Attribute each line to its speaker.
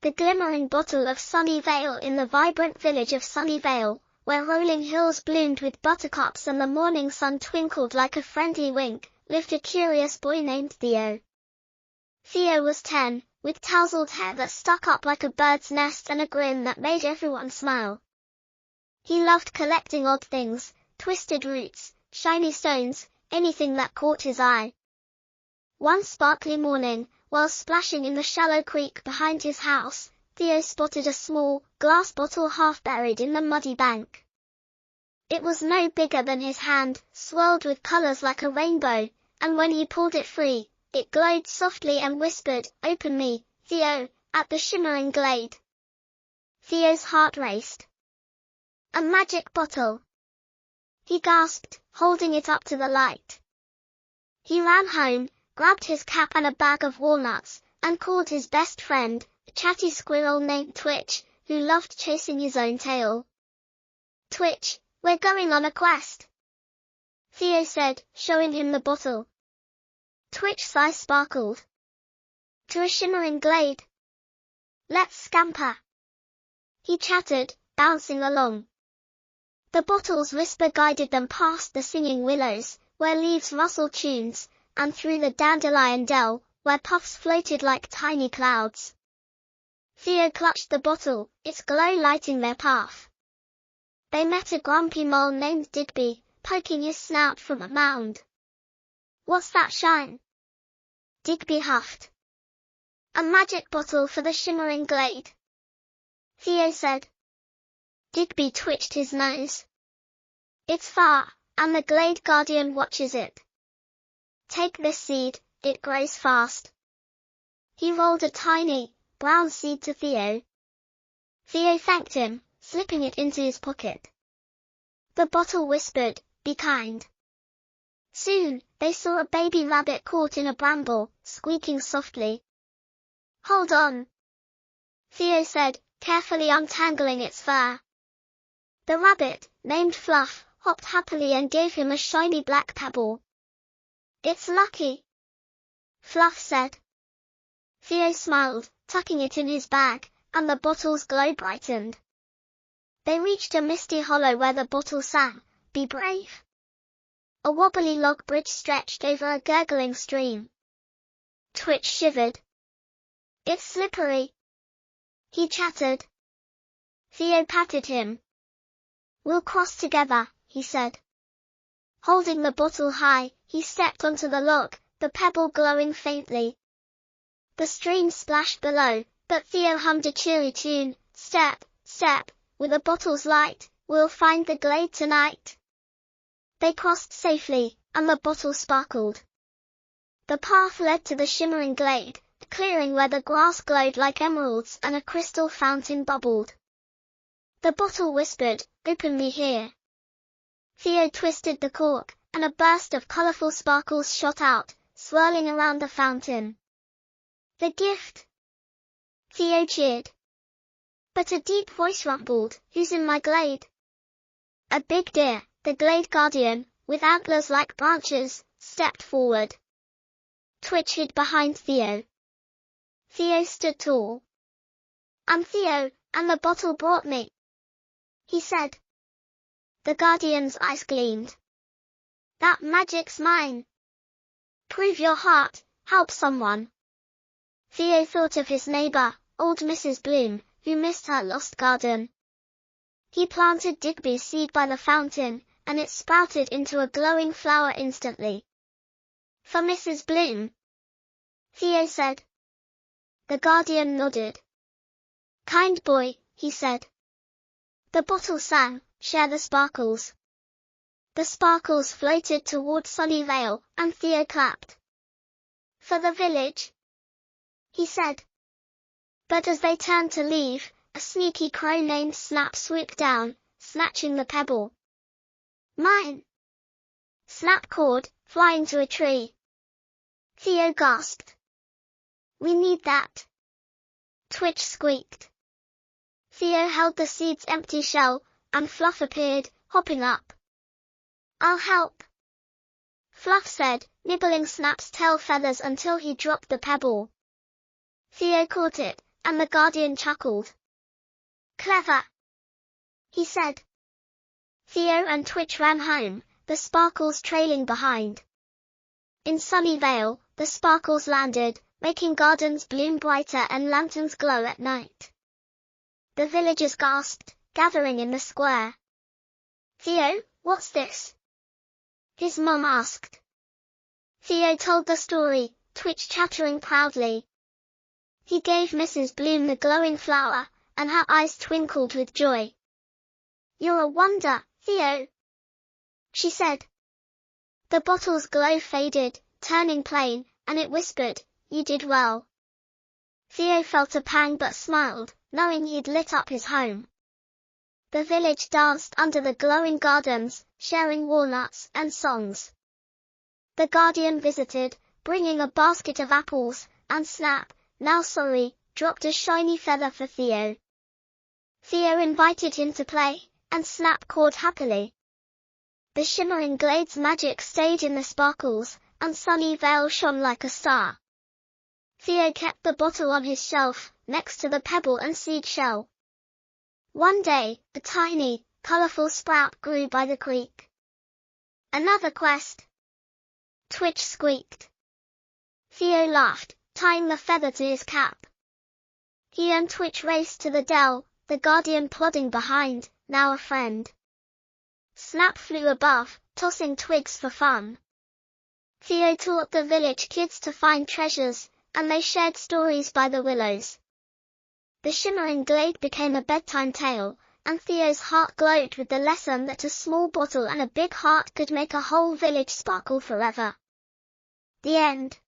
Speaker 1: The glimmering bottle of Sunny Vale. In the vibrant village of Sunny Vale, where rolling hills bloomed with buttercups and the morning sun twinkled like a friendly wink, lived a curious boy named Theo. Theo was 10, with tousled hair that stuck up like a bird's nest and a grin that made everyone smile. He loved collecting odd things, twisted roots, shiny stones, anything that caught his eye. One sparkly morning, while splashing in the shallow creek behind his house, Theo spotted a small, glass bottle half buried in the muddy bank. It was no bigger than his hand, swirled with colors like a rainbow, and when he pulled it free, it glowed softly and whispered, "Open me, Theo, at the shimmering glade." Theo's heart raced. A magic bottle! He gasped, holding it up to the light. He ran home, grabbed his cap and a bag of walnuts, and called his best friend, a chatty squirrel named Twitch, who loved chasing his own tail. "Twitch, we're going on a quest," Theo said, showing him the bottle. Twitch's eyes sparkled. "To a shimmering glade. Let's scamper," he chattered, bouncing along. The bottle's whisper guided them past the singing willows, where leaves rustled tunes, and through the dandelion dell, where puffs floated like tiny clouds. Theo clutched the bottle, its glow lighting their path. They met a grumpy mole named Digby, poking his snout from a mound. "What's that shine?" Digby huffed. "A magic bottle for the shimmering glade," Theo said. Digby twitched his nose. "It's far, and the Glade Guardian watches it. Take this seed, it grows fast." He rolled a tiny, brown seed to Theo. Theo thanked him, slipping it into his pocket. The bottle whispered, "Be kind." Soon, they saw a baby rabbit caught in a bramble, squeaking softly. "Hold on," Theo said, carefully untangling its fur. The rabbit, named Fluff, hopped happily and gave him a shiny black pebble. "It's lucky," Fluff said. Theo smiled, tucking it in his bag, and the bottle's glow brightened. They reached a misty hollow where the bottle sang, "Be brave." A wobbly log bridge stretched over a gurgling stream. Twitch shivered. "It's slippery," he chattered. Theo patted him. "We'll cross together," he said. Holding the bottle high, he stepped onto the log, the pebble glowing faintly. The stream splashed below, but Theo hummed a cheery tune, "Step, step, with a bottle's light, we'll find the glade tonight." They crossed safely, and the bottle sparkled. The path led to the shimmering glade, a clearing where the grass glowed like emeralds and a crystal fountain bubbled. The bottle whispered, "Open me here." Theo twisted the cork, and a burst of colorful sparkles shot out, swirling around the fountain. "The gift!" Theo cheered. But a deep voice rumbled, "Who's in my glade?" A big deer, the Glade Guardian, with antlers like branches, stepped forward. Twitch hid behind Theo. Theo stood tall. "I'm Theo, and the bottle brought me," he said. The Guardian's eyes gleamed. "That magic's mine. Prove your heart, help someone." Theo thought of his neighbor, old Mrs. Bloom, who missed her lost garden. He planted Digby's seed by the fountain, and it sprouted into a glowing flower instantly. "For Mrs. Bloom," Theo said. The Guardian nodded. "Kind boy," he said. The bottle sang, "Share the sparkles." The sparkles floated toward Sunny Vale, and Theo clapped. "For the village," he said. But as they turned to leave, a sneaky crow named Snap swooped down, snatching the pebble. "Mine!" Snap cawed, flying to a tree. Theo gasped. "We need that." Twitch squeaked. Theo held the seed's empty shell, and Fluff appeared, hopping up. "I'll help," Fluff said, nibbling Snap's tail feathers until he dropped the pebble. Theo caught it, and the guardian chuckled. Clever, he said. Theo and Twitch ran home, the sparkles trailing behind. In Sunny Vale, the sparkles landed, making gardens bloom brighter and lanterns glow at night. The villagers gasped, gathering in the square. Theo, what's this? His mum asked. Theo told the story, Twitch chattering proudly. He gave Mrs. Bloom the glowing flower, and her eyes twinkled with joy. You're a wonder, Theo, she said. The bottle's glow faded, turning plain, and it whispered, you did well. Theo felt a pang but smiled, knowing he'd lit up his home. The village danced under the glowing gardens, sharing walnuts and songs. The guardian visited, bringing a basket of apples, and Snap, now sorry, dropped a shiny feather for Theo. Theo invited him to play, and Snap cawed happily. The shimmering Glade's magic stayed in the sparkles, and Sunny Vale shone like a star. Theo kept the bottle on his shelf, next to the pebble and seed shell. One day, a tiny, colorful sprout grew by the creek. Another quest? Twitch squeaked. Theo laughed, tying the feather to his cap. He and Twitch raced to the dell, the guardian plodding behind, now a friend. Snap flew above, tossing twigs for fun. Theo taught the village kids to find treasures, and they shared stories by the willows. The shimmering glade became a bedtime tale, and Theo's heart glowed with the lesson that a small bottle and a big heart could make a whole village sparkle forever. The end.